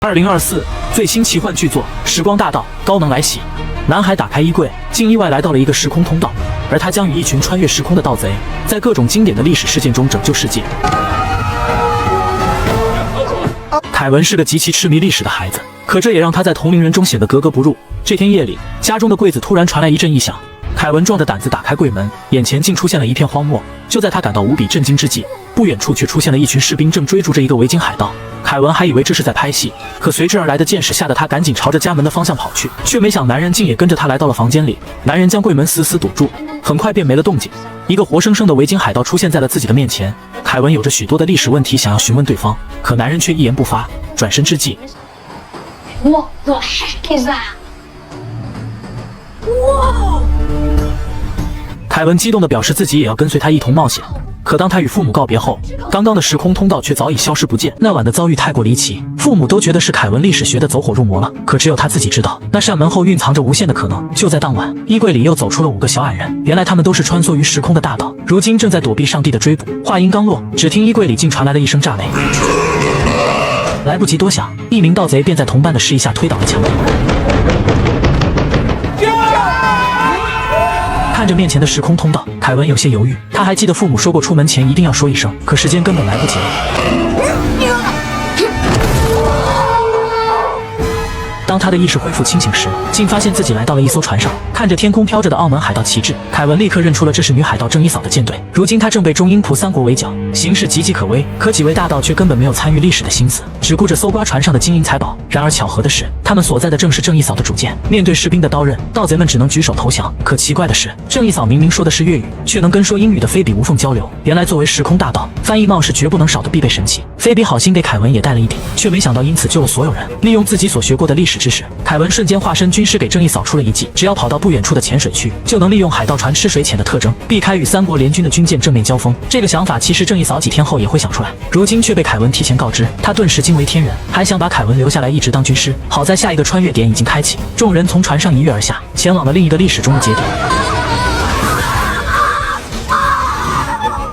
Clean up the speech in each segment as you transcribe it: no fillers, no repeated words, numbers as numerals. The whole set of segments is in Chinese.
2024最新奇幻巨作《时光大道》高能来袭，男孩打开衣柜，竟意外来到了一个时空通道，而他将与一群穿越时空的盗贼，在各种经典的历史事件中拯救世界。凯文是个极其痴迷历史的孩子，可这也让他在同龄人中显得格格不入。这天夜里，家中的柜子突然传来一阵异响，凯文壮着胆子打开柜门，眼前竟出现了一片荒漠。就在他感到无比震惊之际，不远处却出现了一群士兵，正追逐着一个维京海盗。凯文还以为这是在拍戏，可随之而来的箭矢吓得他赶紧朝着家门的方向跑去，却没想男人竟也跟着他来到了房间里。男人将柜门死死堵住，很快便没了动静。一个活生生的维京海盗出现在了自己的面前。凯文有着许多的历史问题想要询问对方，可男人却一言不发。转身之际 What the heck is that? Whoa! 凯文激动地表示自己也要跟随他一同冒险。可当他与父母告别后，刚刚的时空通道却早已消失不见。那晚的遭遇太过离奇，父母都觉得是凯文历史学的走火入魔了，可只有他自己知道，那扇门后蕴藏着无限的可能。就在当晚，衣柜里又走出了5个小矮人，原来他们都是穿梭于时空的大盗，如今正在躲避上帝的追捕。话音刚落，只听衣柜里竟传来了一声炸雷，来不及多想，一名盗贼便在同伴的示意下推倒了墙壁。看着面前的时空通道，凯文有些犹豫。他还记得父母说过出门前一定要说一声，可时间根本来不及了。当他的意识恢复清醒时，竟发现自己来到了一艘船上。看着天空飘着的澳门海盗旗帜，凯文立刻认出了这是女海盗郑一嫂的舰队。如今他正被中英葡3国围剿，形势岌岌可危。可几位大盗却根本没有参与历史的心思，只顾着搜刮船上的金银财宝。然而巧合的是，他们所在的正是郑一嫂的主舰。面对士兵的刀刃，盗贼们只能举手投降。可奇怪的是，郑一嫂明明说的是粤语，却能跟说英语的菲比无缝交流。原来作为时空大盗，翻译帽是绝不能少的必备神器。菲比好心给凯文也带了一顶，却没想到因此救了所有人。利用自己所学过的历史知识，凯文瞬间化身军师，给郑一嫂出了一计：只要跑到不远处的浅水区，就能利用海盗船吃水浅的特征，避开与3国联军的军舰正面交锋。这个想法其实郑一嫂几天后也会想出来，如今却被凯文提前告知，他顿时惊为天人，还想把凯文留下来一直当军师。好在下一个穿越点已经开启，众人从船上一跃而下，前往了另一个历史中的节点。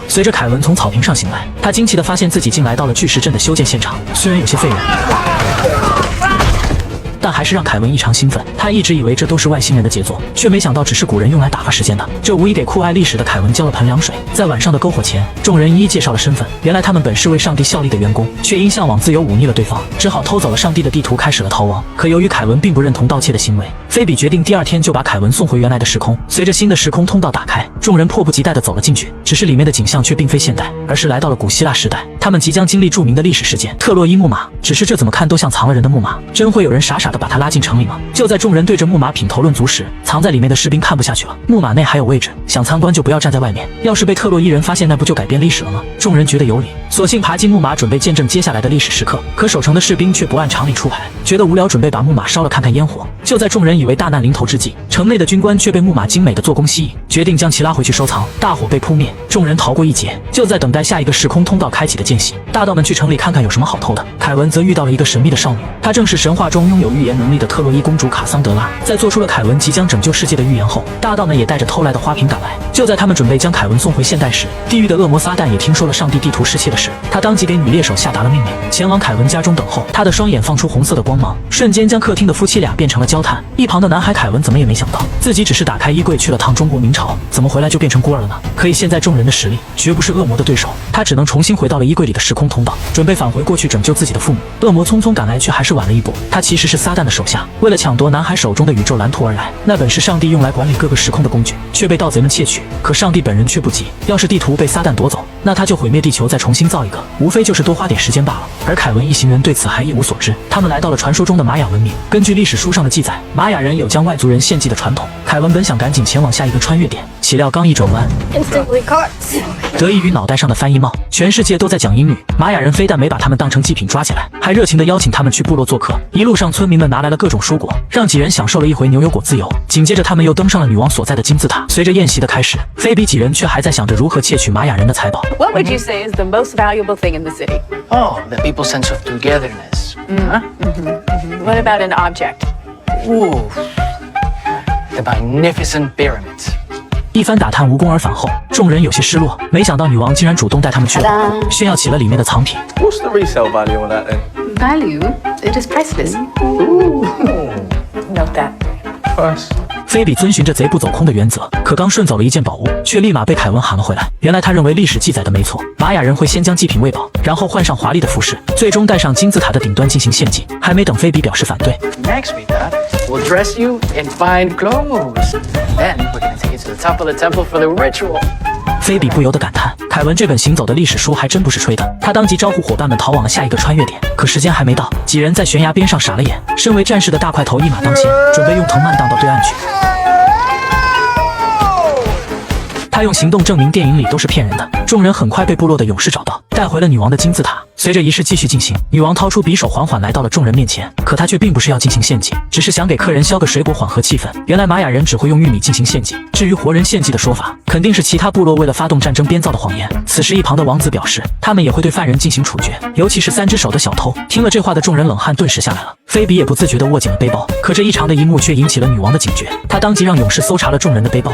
随着凯文从草坪上醒来，他惊奇地发现自己竟来到了巨石阵的修建现场，虽然有些费人，但还是让凯文异常兴奋。他一直以为这都是外星人的杰作，却没想到只是古人用来打发时间的。这无疑给酷爱历史的凯文浇了盆凉水。在晚上的篝火前，众人一一介绍了身份。原来他们本是为上帝效力的员工，却因向往自由忤逆了对方，只好偷走了上帝的地图，开始了逃亡。可由于凯文并不认同盗窃的行为，菲比决定第2天就把凯文送回原来的时空。随着新的时空通道打开，众人迫不及待地走了进去。只是里面的景象却并非现代，而是来到了古希腊时代。他们即将经历著名的历史事件特洛伊木马，只是这怎么看都像藏了人的木马，真会有人傻傻地把它拉进城里吗？就在众人对着木马品头论足时，藏在里面的士兵看不下去了。木马内还有位置，想参观就不要站在外面，要是被特洛伊人发现，那不就改变历史了吗？众人觉得有理，索性爬进木马，准备见证接下来的历史时刻。可守城的士兵却不按常理出牌，觉得无聊，准备把木马烧了看看烟火。就在众人以为大难临头之际，城内的军官却被木马精美的做工吸引，决定将其拉回去收藏。大火被扑灭，众人逃过一劫。就在等待下一个时空通道开启的间隙，大盗们去城里看看有什么好偷的。凯文则遇到了一个神秘的少女，她正是神话中拥有预言能力的特洛伊公主卡桑德拉。在做出了凯文即将拯救世界的预言后，大盗们也带着偷来的花瓶赶来。就在他们准备将凯文送回现代时，地狱的恶魔撒旦也听说了上帝地图失窃的事，他当即给女猎手下达了命令，前往凯文家中等候。他的双眼放出红色的光芒，瞬间将客厅的夫妻俩变成了焦炭。一旁的男孩凯文怎么也没想到，自己只是打开衣柜去了趟中国明朝，怎么回来就变成孤儿了呢？可以现在众人的实力绝不是恶魔的对手，他只能重新回到了衣柜里的时空通道，准备返回过去拯救自己的父母。恶魔匆匆赶来，却还是晚了一步。他其实是撒旦的手下，为了抢夺男孩手中的宇宙蓝图而来。那本是上帝用来管理各个时空的工具，却被盗贼们窃取。可上帝本人却不急，要是地图被撒旦夺走，那他就毁灭地球，再重新造一个，无非就是多花点时间罢了。而凯文一行人对此还一无所知。他们来到了传说中的玛雅文明。根据历史书上的记载，玛雅人有将外族人献祭的传统。凯文本想赶紧前往下一个穿越点，岂料刚一转弯，得益于脑袋上的翻译帽，全世界都在讲英语。玛雅人非但没把他们当成祭品抓起来，还热情地邀请他们去部落做客。一路上，村民们拿来了各种蔬果，让几人享受了一回牛油果自由。紧接着，他们又登上了女王所在的金字塔。随着宴席的开始，菲比几人却还在想着如何窃取玛雅人的财宝。What would you say is the most valuable thing in the city? Oh, the people's sense of togetherness. What about an object? Ooh, the magnificent pyramids. 一番打探无功而返后，众人有些失落，没想到女王竟然主动带他们去了，炫耀起了里面的藏品。What's the resale value on that then? value, it is priceless. Note that. First. 菲比遵循着贼不走空的原则，可刚顺走了一件宝物，却立马被凯文喊了回来。原来他认为历史记载的没错，玛雅人会先将祭品喂饱，然后换上华丽的服饰，最终带上金字塔的顶端进行献祭。还没等菲比表示反对 Next week, we'll dress you in fine clothes. Then we're gonna take you to the top of the temple for the ritual. 菲比不由得感叹，凯文这本行走的历史书还真不是吹的。他当即招呼伙伴们逃往了下一个穿越点，可时间还没到，几人在悬崖边上傻了眼。身为战士的大块头一马当先，准备用藤蔓荡到对岸去。他用行动证明电影里都是骗人的。众人很快被部落的勇士找到，带回了女王的金字塔。随着仪式继续进行，女王掏出匕首，缓缓来到了众人面前。可她却并不是要进行献祭，只是想给客人削个水果缓和气氛。原来玛雅人只会用玉米进行献祭，至于活人献祭的说法，肯定是其他部落为了发动战争编造的谎言。此时一旁的王子表示，他们也会对犯人进行处决，尤其是3只手的小偷。听了这话的众人冷汗顿时下来了。菲比也不自觉地握紧了背包，可这异常的一幕却引起了女王的警觉。她当即让勇士搜查了众人的背包。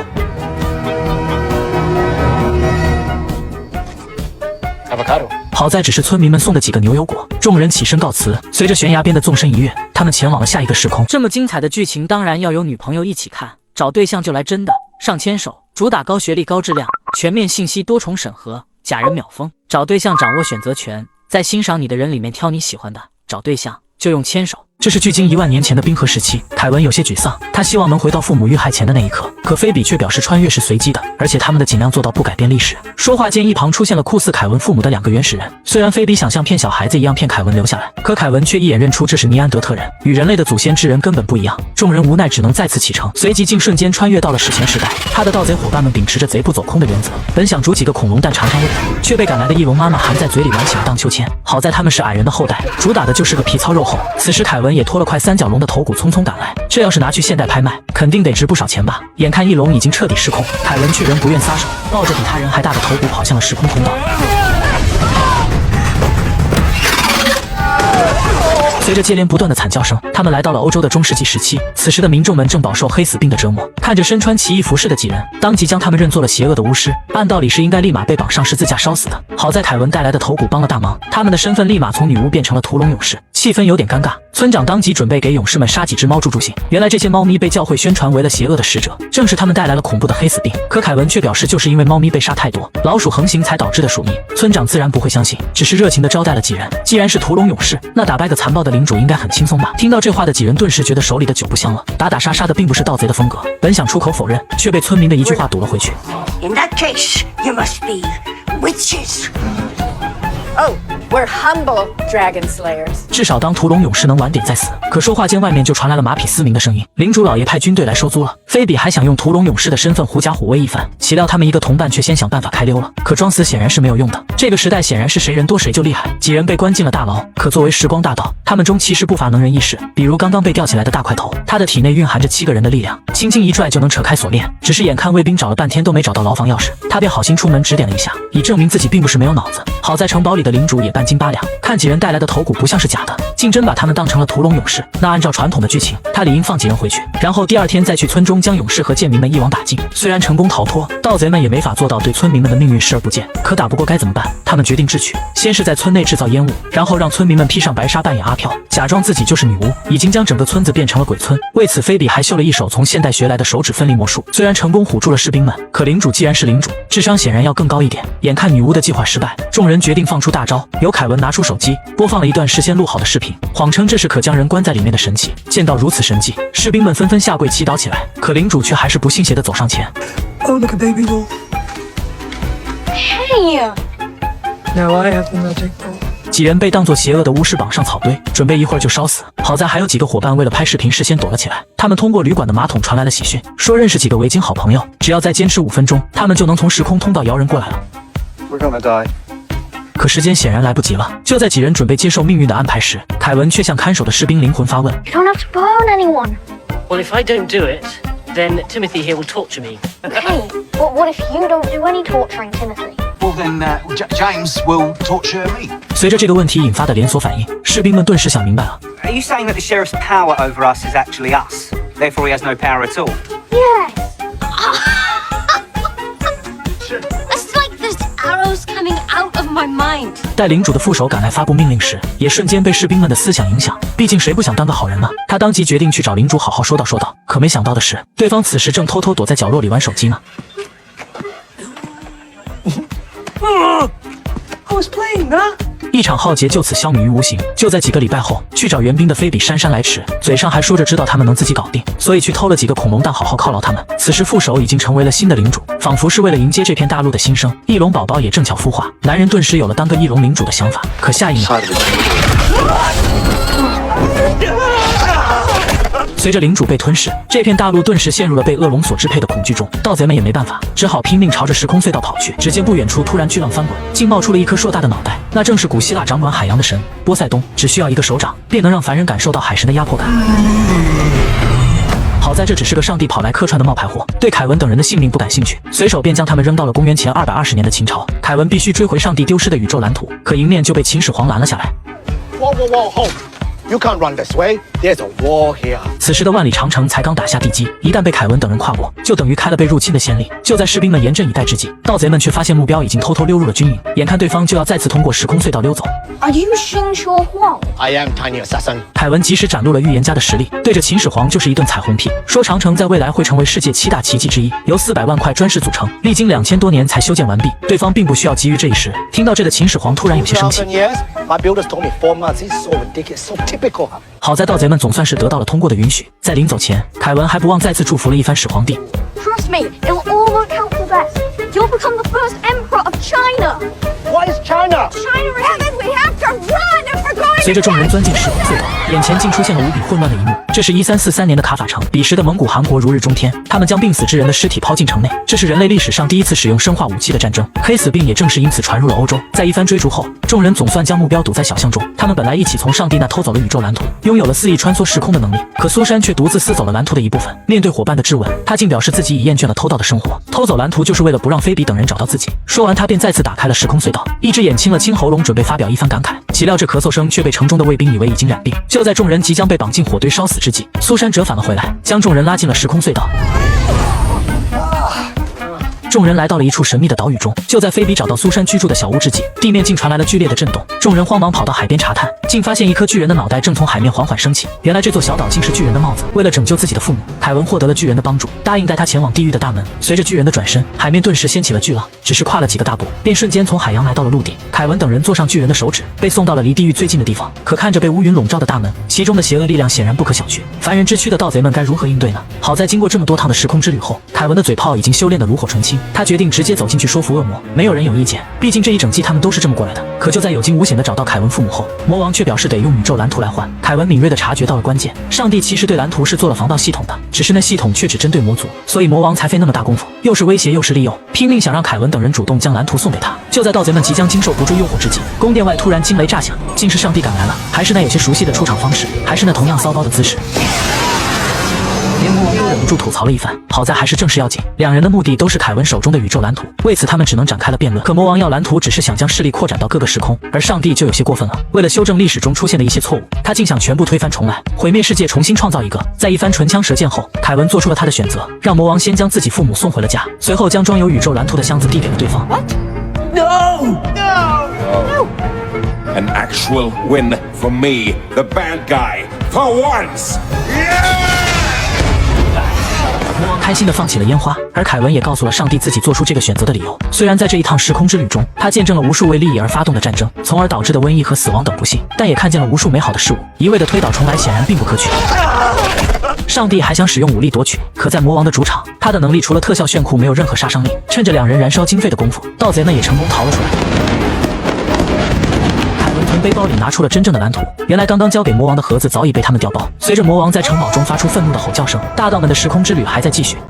好在只是村民们送的几个牛油果，众人起身告辞。随着悬崖边的纵身一跃，他们前往了下一个时空。这么精彩的剧情，当然要有女朋友一起看。找对象就来真的，上牵手，主打高学历、高质量，全面信息多重审核，假人秒封。找对象掌握选择权，在欣赏你的人里面挑你喜欢的。找对象就用牵手。这是距今1万年前的冰河时期，凯文有些沮丧，他希望能回到父母遇害前的那一刻。可菲比却表示穿越是随机的，而且他们的尽量做到不改变历史。说话间，一旁出现了酷似凯文父母的2个原始人。虽然菲比想像骗小孩子一样骗凯文留下来，可凯文却一眼认出这是尼安德特人，与人类的祖先之人根本不一样。众人无奈只能再次启程，随即竟瞬间穿越到了史前时代。他的盗贼伙伴们秉持着贼不走空的原则，本想煮几个恐龙蛋尝尝味道，却被赶来的翼龙妈妈含在嘴里玩起了荡秋千。好在他们是矮人的后代，主打的就是个皮糙肉厚。此时凯文也拖了块3角龙的头骨匆匆赶来，这要是拿去现代拍卖，肯定得值不少钱吧。眼看翼龙已经彻底失控，凯文却仍不愿撒手，抱着比他人还大的头骨跑向了时空通道。随着接连不断的惨叫声，他们来到了欧洲的中世纪时期。此时的民众们正饱受黑死病的折磨，看着身穿奇异服饰的几人，当即将他们认作了邪恶的巫师，按道理是应该立马被绑上十字架烧死的。好在凯文带来的头骨帮了大忙，他们的身份立马从女巫变成了屠龙勇士，气氛有点尴尬。村长当即准备给勇士们杀几只猫助助兴。原来这些猫咪被教会宣传为了邪恶的使者，正是他们带来了恐怖的黑死病。可凯文却表示，就是因为猫咪被杀太多，老鼠横行才导致的鼠疫。村长自然不会相信，只是热情地招待了几人。既然是屠龙勇士，那打败个残暴的领主应该很轻松吧。听到这话的几人顿时觉得手里的酒不香了，打打杀杀的并不是盗贼的风格。本想出口否认，却被村民的一句话堵了回去。 In that case, you must be witches. Oh, we're humble dragon slayers. 至少当屠龙勇士能晚点再死。可说话间，外面就传来了马匹嘶鸣的声音。领主老爷派军队来收租了。菲比还想用屠龙勇士的身份狐假虎威一番，岂料他们一个同伴却先想办法开溜了。可装死显然是没有用的。这个时代显然是谁人多谁就厉害。几人被关进了大牢。可作为时光大盗，他们中其实不乏能人异士，比如刚刚被吊起来的大块头，他的体内蕴含着7个人的力量，轻轻一拽就能扯开锁链。只是眼看卫兵找了半天都没找到牢房钥匙，他便好心出门指点了一下，以证明自己并不是没有脑子。好在城堡里的领主也半斤8两，看几人带来的头骨不像是假的，竟真把他们当成了屠龙勇士。那按照传统的剧情，他理应放几人回去，然后第2天再去村中将勇士和贱民们一网打尽。虽然成功逃脱，盗贼们也没法做到对村民们的命运视而不见。可打不过该怎么办？他们决定智取，先是在村内制造烟雾，然后让村民们披上白纱扮演阿飘，假装自己就是女巫，已经将整个村子变成了鬼村。为此，菲比还秀了一手从现代学来的手指分离魔术，虽然成功唬住了士兵们，可领主既然是领主，智商显然要更高一点。眼看女巫的计划失败，众人决定放出大招。由凯文拿出手机，播放了一段事先录好的视频，谎称这是可将人关在里面的神器。见到如此神迹，士兵们纷纷下跪祈祷起来。可领主却还是不信邪地走上前。Oh, look, a baby wolf. Hey! Now I have the magic ball. 几人被当作邪恶的巫师绑上草堆，准备一会儿就烧死。好在还有几个伙伴为了拍视频事先躲了起来。他们通过旅馆的马桶传来了喜讯，说认识几个维京好朋友，只要再坚持5分钟，他们就能从时空通道摇人过来了。 We're gonna die. 可时间显然来不及了。就在几人准备接受命运的安排时，凯文却向看守的士兵灵魂发问 You don't have to burn anyone. Well, if I don't do it, then Timothy here will torture me. Hey, what if you don't do any torturing, Timothy? Well, then James will torture me. 随着这个问题引发的连锁反应，士兵们顿时想明白了。 Are you saying that the sheriff's power over us is actually us? Therefore, he has no power at all. Yes. It's like there's arrows coming out of my mind. 待领主的副手赶来发布命令时，也瞬间被士兵们的思想影响。毕竟谁不想当个好人呢？他当即决定去找领主好好说道。可没想到的是，对方此时正偷偷躲在角落里玩手机呢。I was playing, huh? 一场浩劫就此消弭于无形。就在几个礼拜后，去找援兵的菲比姗姗来迟，嘴上还说着知道他们能自己搞定，所以去偷了几个恐龙蛋好好犒劳他们。此时副手已经成为了新的领主，仿佛是为了迎接这片大陆的新生。翼龙宝宝也正巧孵化，男人顿时有了当个翼龙领主的想法。可下一秒，随着领主被吞噬，这片大陆顿时陷入了被恶龙所支配的恐惧中。盗贼们也没办法，只好拼命朝着时空隧道跑去。只见不远处突然巨浪翻滚，竟冒出了一颗硕大的脑袋，那正是古希腊掌管海洋的神波塞冬。只需要一个手掌，便能让凡人感受到海神的压迫感。好在这只是个上帝跑来客串的冒牌货，对凯文等人的性命不感兴趣，随手便将他们扔到了公元前220年的秦朝。凯文必须追回上帝丢失的宇宙蓝图，可迎面就被秦始皇拦了下来。You can't run this way. There's a war here. 此时的万里长城才刚打下地基，一旦被凯文等人跨过，就等于开了被入侵的先例。就在士兵们严阵以待之际，盗贼们却发现目标已经偷偷溜入了军营，眼看对方就要再次通过时空隧道溜走。Are you Xing Shuo Huang? I am Tiny Assassin. 凯文及时展露了预言家的实力，对着秦始皇就是一顿彩虹屁，说长城在未来会成为世界7大奇迹之一，由400万块砖石组成，历经2000多年才修建完毕。对方并不需要急于这一时。听到这的秦始皇突然有些生气。 years. My builders told me 4 months. It's so ridiculous, so typical. 好在盗贼们总算是得到了通过的允许，在临走前，凯文还不忘再次祝福了一番始皇帝。 Trust me, it will all work out for the best. You'll become the first emperor of China. What is China? China is heaven. We have to run for going. 随着众人钻进时空隧道，眼前竟出现了无比混乱的一幕。这是1343年的卡法城，彼时的蒙古汗国如日中天，他们将病死之人的尸体抛进城内，这是人类历史上第一次使用生化武器的战争。黑死病也正是因此传入了欧洲。在一番追逐后，众人总算将目标堵在小巷中。他们本来一起从上帝那偷走了宇宙蓝图，拥有了肆意穿梭时空的能力，可苏珊却独自撕走了蓝图的一部分。面对伙伴的质问，他竟表示自己已厌倦了偷盗的生活，偷走蓝图就是为了不让菲比等人找到自己。说完，他便再次打开了时空隧道，一只眼青了青喉咙，准备发表一番感慨。岂料这咳嗽声却被城中的卫兵以为已经染病。就在众人即将被绑进火堆烧死之际，苏珊折返了回来，将众人拉进了时空隧道。众人来到了一处神秘的岛屿中，就在菲比找到苏珊居住的小屋之际，地面竟传来了剧烈的震动。众人慌忙跑到海边查探，竟发现一颗巨人的脑袋正从海面缓缓升起。原来这座小岛竟是巨人的帽子。为了拯救自己的父母，凯文获得了巨人的帮助，答应带他前往地狱的大门。随着巨人的转身，海面顿时掀起了巨浪，只是跨了几个大步，便瞬间从海洋来到了陆地。凯文等人坐上巨人的手指，被送到了离地狱最近的地方。可看着被乌云笼罩的大门，其中的邪恶力量显然不可小觑。凡人之躯的盗贼们该如何应对呢？好在经过这么多趟的时空之旅后，凯文的嘴炮已经修炼得炉火纯青，他决定直接走进去说服恶魔。没有人有意见，毕竟这一整季他们都是这么过来的。可就在有惊无险地找到凯文父母后，魔王却表示得用宇宙蓝图来换。凯文敏锐地察觉到了关键，上帝其实对蓝图是做了防盗系统的，只是那系统却只针对魔族，所以魔王才费那么大功夫，又是威胁又是利诱，拼命想让凯文等人主动将蓝图送给他。就在盗贼们即将经受不住诱惑之际，宫殿外突然惊雷炸响，竟是上帝赶来了，还是那有些熟悉的出场方式，还是那同样骚包的姿势。连魔王都忍不住吐槽了一番，好在还是正事要紧，两人的目的都是凯文手中的宇宙蓝图，为此他们只能展开了辩论。可魔王要蓝图只是想将势力扩展到各个时空，而上帝就有些过分了，为了修正历史中出现的一些错误，他竟想全部推翻重来，毁灭世界，重新创造一个。在一番唇枪舌剑后，凯文做出了他的选择，让魔王先将自己父母送回了家，随后将装有宇宙蓝图的箱子递给了对方。An actual win for me, the bad guy, for once. 魔王开心地放起了烟花，而凯文也告诉了上帝自己做出这个选择的理由。虽然在这一趟时空之旅中，他见证了无数为利益而发动的战争，从而导致的瘟疫和死亡等不幸，但也看见了无数美好的事物。一味的推倒重来显然并不可取。上帝还想使用武力夺取，可在魔王的主场，他的能力除了特效炫酷，没有任何杀伤力。趁着两人燃烧经费的功夫，盗贼们也成功逃了出来。从背包里拿出了真正的蓝图，原来刚刚交给魔王的盒子早已被他们调包。随着魔王在城堡中发出愤怒的吼叫声，大盗们的时空之旅还在继续。